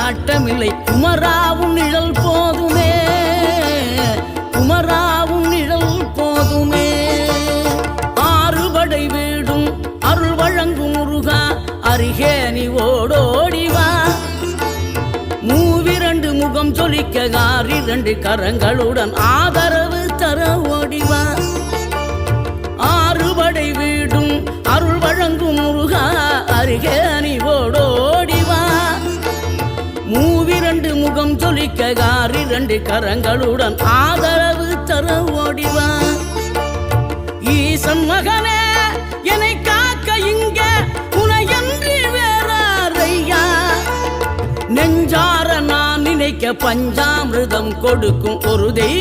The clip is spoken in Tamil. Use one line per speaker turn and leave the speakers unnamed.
நாட்டமில்லை குமராவும் நிழல் போதுமே, குமராவும் நிழல் போதுமே. ஆறுபடை வீடும் அருள் வழங்கும் முருகா அருகே நீ ஓடோடிவா. மூவிரண்டு முகம் சொலிக்க ஆறிரண்டு கரங்களுடன் ஆதரவு தர ஓடிவா. ஆறுபடை வீடும் அருள் வழங்கும் முருகா அருகே நீ ஓடோடிவா. மூவிரண்டு முகம் சொலிக்க ஆறிரண்டு கரங்களுடன் ஆதரவு தர ஓடிவா. ஈசன் மகனே என்னை காக்க இங்க உனையன்றி வேறாரையா. நெஞ்சார நான் நினைக்க பஞ்சாமிர்தம் கொடுக்கும் ஒரு தெய்வம்